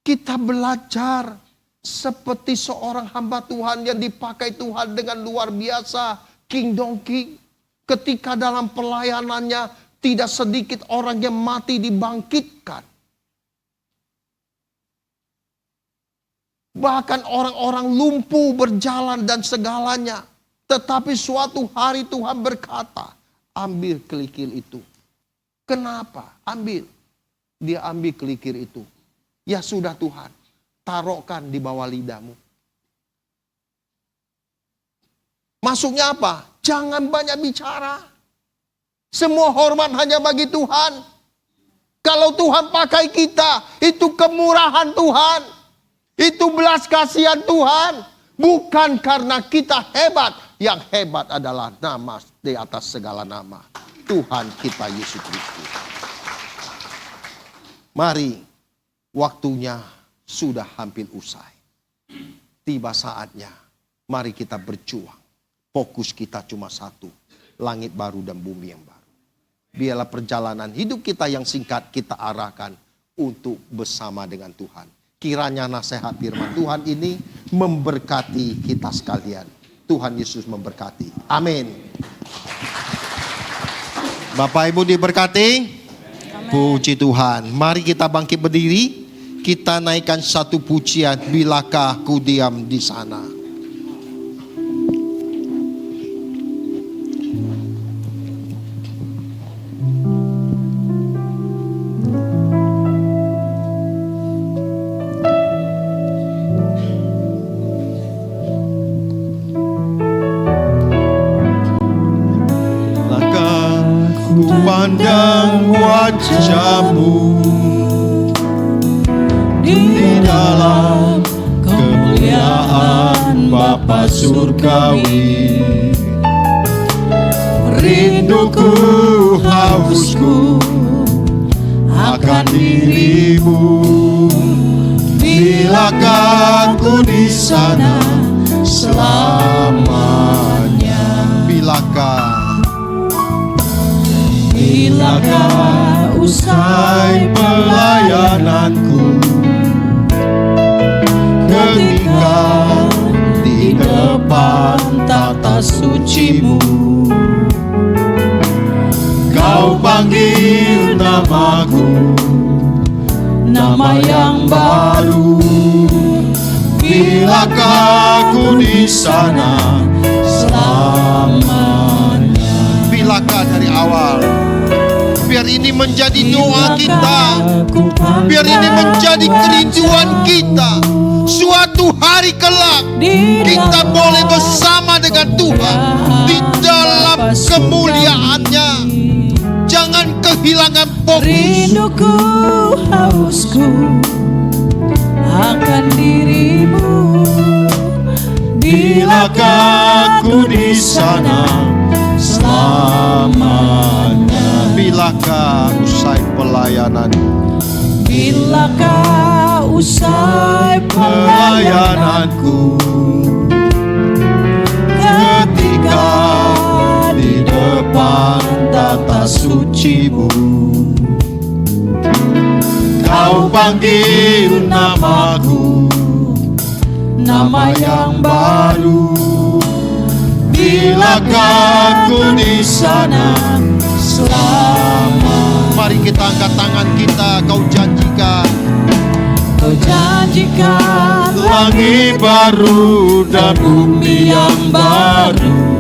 Kita belajar. Seperti seorang hamba Tuhan yang dipakai Tuhan dengan luar biasa. King Dongki. Ketika dalam pelayanannya tidak sedikit orang yang mati dibangkitkan. Bahkan orang-orang lumpuh berjalan dan segalanya. Tetapi suatu hari Tuhan berkata, ambil kerikil itu. Kenapa? Ambil. Dia ambil kerikil itu. Ya sudah Tuhan, taruhkan di bawah lidahmu. Maksudnya apa? Jangan banyak bicara. Semua hormat hanya bagi Tuhan. Kalau Tuhan pakai kita, itu kemurahan Tuhan. Itu belas kasihan Tuhan. Bukan karena kita hebat. Yang hebat adalah nama di atas segala nama. Tuhan kita Yesus Kristus. Mari, waktunya sudah hampir usai. Tiba saatnya, mari kita berjuang. Fokus kita cuma satu. Langit baru dan bumi yang baru. Biarlah perjalanan hidup kita yang singkat kita arahkan untuk bersama dengan Tuhan. Kiranya nasihat firman Tuhan ini memberkati kita sekalian. Tuhan Yesus memberkati. Amin. Bapak Ibu diberkati. Amen. Puji Tuhan. Mari kita bangkit berdiri. Kita naikkan satu pujian. Bilakah ku diam di sana. Pandang wajahmu di dalam kemuliaan Bapa surgawi. Rinduku, hausku akan dirimu. Bilakah ku di sana selamanya? Bilakah usai pelayananku, ketika di depan tata sucimu, kau panggil namaku, nama yang baru. Bilakah ku di sana selamanya? Bilakah dari awal? Biar ini menjadi doa kita. Biar ini menjadi kerinduan kita. Suatu hari kelak kita boleh bersama dengan Tuhan di dalam kemuliaannya. Jangan kehilangan fokus. Rinduku, hausku akan dirimu. Bilakah ku di sana selamanya? Bilakah usai pelayananku? Bilakah usai pelayananku, ketika di depan tata sucimu, kau panggil namaku, nama yang baru. Bilakah ku di sana selama. Mari kita angkat tangan kita. Kau janjikan, kau janjikan langit baru dan bumi yang baru,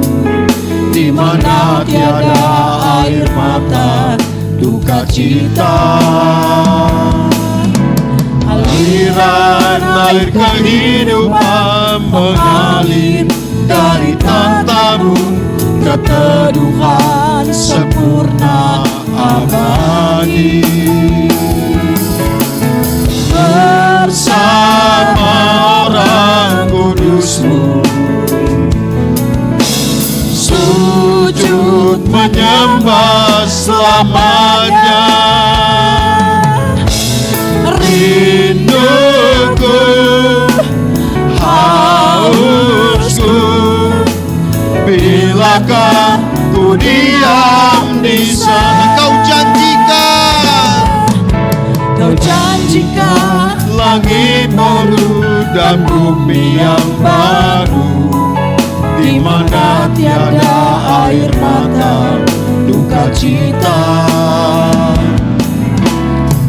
di mana tiada air mata duka cita. Aliran air kehidupan mengalir dari tahtamu, keteduhan sempurna abadi. Bersama orang kudusmu, sujud menyembah selamanya. Rinduku, hausku, bilakah ku diam di sana. Kau janjikan langit baru dan bumi yang baru, di mana tiada air mata duka cita.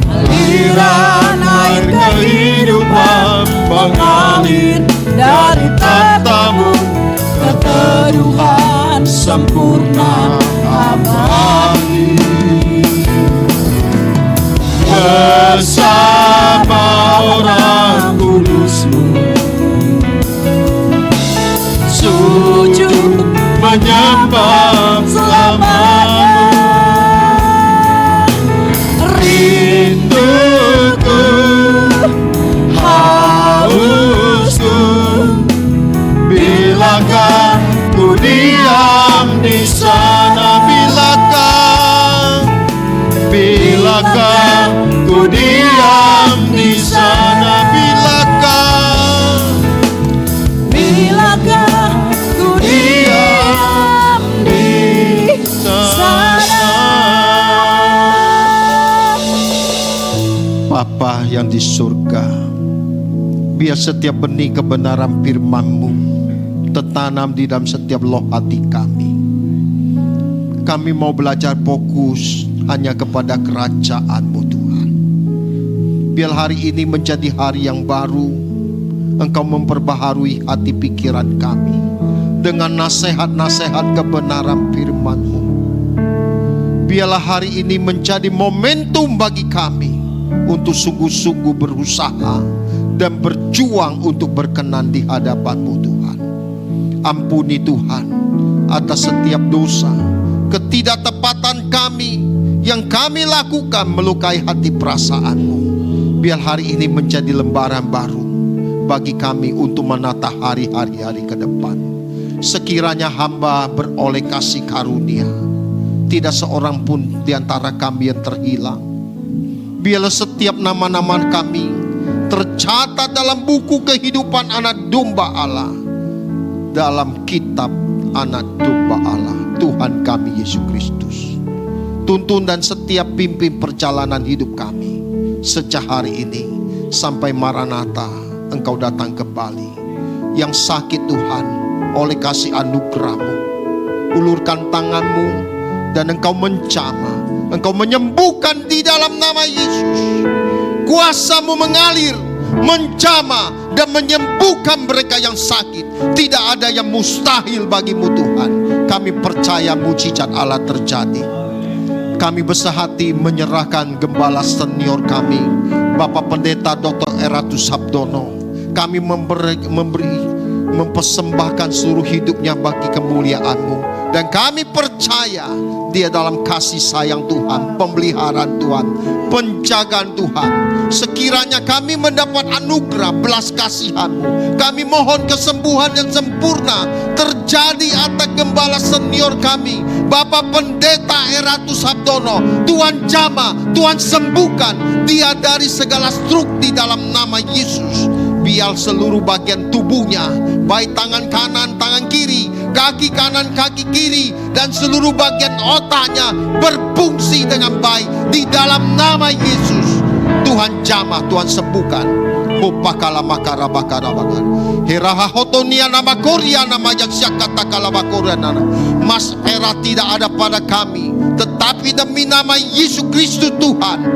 Aliran air kehidupan mengalir dari tahtamu, keteduhan sempurna abadi. Bersama orang kudus-Mu Sujud menyembah selamanya. rinduku, hausku, bilakah ku diam di sana, bilakah ku diam di sana, Bilakah ku diam di sana. Bapa yang di surga, biar setiap benih kebenaran firman-Mu tertanam di dalam setiap loh hati kami. Kami mau belajar fokus hanya kepada kerajaan-Mu Tuhan. Biar hari ini menjadi hari yang baru, Engkau memperbaharui hati pikiran kami dengan nasihat-nasihat kebenaran firman-Mu. Biarlah hari ini menjadi momentum bagi kami untuk sungguh-sungguh berusaha dan berjuang untuk berkenan di hadapan-Mu Tuhan. Ampuni Tuhan atas setiap dosa, ketidaktepatan kami yang kami lakukan melukai hati perasaan-Mu. Biar hari ini menjadi lembaran baru bagi kami untuk menata hari-hari ke depan. Sekiranya hamba beroleh kasih karunia, tidak seorang pun di antara kami yang terhilang. Biarlah setiap nama-nama kami tercatat dalam buku kehidupan anak domba Allah, dalam kitab anak domba Allah, Tuhan kami Yesus Kristus. Tuntun dan setiap pimpin perjalanan hidup kami sejak hari ini sampai Maranatha Engkau datang kembali. Yang sakit Tuhan, oleh kasih anugerah-Mu, ulurkan tangan-Mu dan Engkau menjamah, Engkau menyembuhkan di dalam nama Yesus. Kuasa-Mu mengalir, menjamah dan menyembuhkan mereka yang sakit. Tidak ada yang mustahil bagi-Mu Tuhan. Kami percaya mujizat Allah terjadi. Kami besar-hati menyerahkan gembala senior kami, Bapak Pendeta Dr. Eratus Sabdono. Kami mempersembahkan seluruh hidupnya bagi kemuliaan-Mu. Dan kami percaya dia dalam kasih sayang Tuhan, pemeliharaan Tuhan, penjagaan Tuhan. Sekiranya kami mendapat anugerah belas kasihan-Mu, kami mohon kesembuhan yang sempurna terjadi atas gembala senior kami, Bapak Pendeta Eratus Sabdono. Tuhan jamah, Tuhan sembuhkan dia dari segala stroke di dalam nama Yesus. Biar seluruh bagian tubuhnya, baik tangan kanan, tangan kiri, kaki kanan, kaki kiri, dan seluruh bagian otaknya berfungsi dengan baik di dalam nama Yesus. Tuhan jamah, Tuhan sembuhkan. Hopakala makara bakara bakar. Heraha hotonia nama Korea nama yang syakata kalabakoria nana. Mas era tidak ada pada kami, tetapi demi nama Yesus Kristus Tuhan,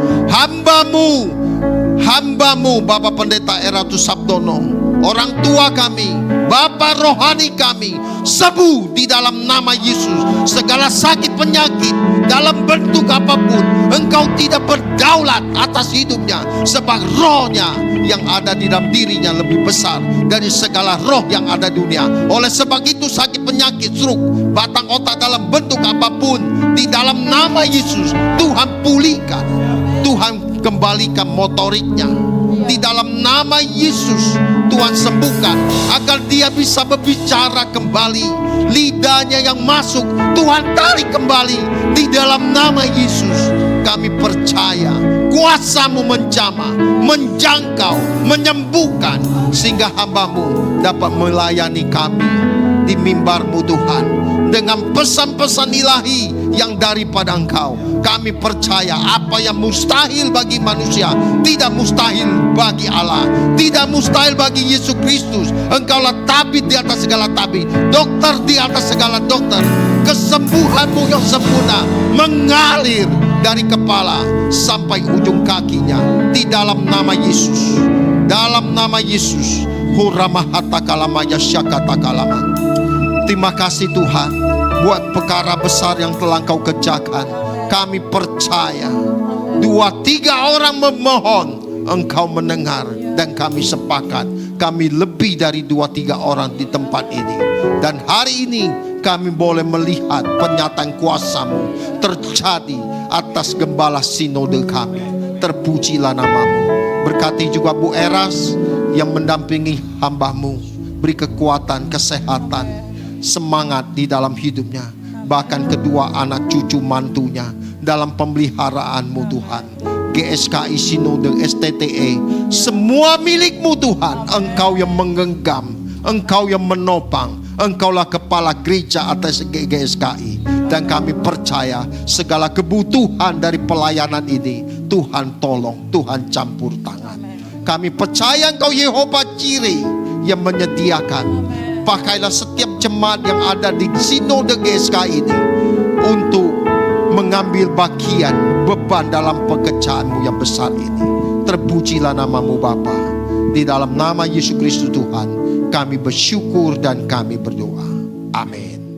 Hamba-Mu Bapak Pendeta Eratus Sabdono, orang tua kami, Bapak rohani kami, sembuh di dalam nama Yesus. Segala sakit penyakit dalam bentuk apapun, Engkau tidak berdaulat atas hidupnya, sebab rohnya yang ada di dalam dirinya lebih besar dari segala roh yang ada di dunia. Oleh sebab itu sakit penyakit, stroke, batang otak dalam bentuk apapun, di dalam nama Yesus Tuhan pulihkan, Tuhan kembalikan motoriknya di dalam nama Yesus. Tuhan sembuhkan agar dia bisa berbicara kembali, lidahnya yang masuk Tuhan tarik kembali di dalam nama Yesus. Kami percaya kuasa-Mu menjamah, menjangkau, menyembuhkan, sehingga hamba-Mu dapat melayani kami di mimbar-Mu Tuhan dengan pesan-pesan ilahi yang daripada Engkau. Kami percaya apa yang mustahil bagi manusia tidak mustahil bagi Allah, tidak mustahil bagi Yesus Kristus. Engkaulah tabib di atas segala tabib, dokter di atas segala dokter. Kesembuhan-Mu yang sempurna mengalir dari kepala sampai ujung kakinya di dalam nama Yesus. Dalam nama Yesus. Huramahata kalamaya syakata kalama. Terima kasih Tuhan buat perkara besar yang telah Engkau kerjakan. Kami percaya 2-3 orang memohon, Engkau mendengar, dan kami sepakat kami lebih dari 2-3 orang di tempat ini. Dan hari ini kami boleh melihat penyataan kuasa-Mu terjadi atas gembala sinode kami. Terpujilah nama-Mu. Berkati juga Bu Eras yang mendampingi hamba-Mu. Beri kekuatan, kesehatan, semangat di dalam hidupnya. Bahkan kedua anak cucu mantunya dalam pemeliharaan-Mu Tuhan. GSKI Sinode STTE, semua milik-Mu Tuhan. Engkau yang menggenggam, Engkau yang menopang, Engkaulah kepala gereja atas GSKI. Dan kami percaya segala kebutuhan dari pelayanan ini Tuhan tolong, Tuhan campur tangan. Kami percaya Engkau Yehova Jireh yang menyediakan. Pakailah setiap jemaat yang ada di Sinode GSKI ini untuk mengambil bagian beban dalam pekerjaan-Mu yang besar ini. Terpujilah nama-Mu Bapa. Di dalam nama Yesus Kristus Tuhan kami bersyukur dan kami berdoa. Amin.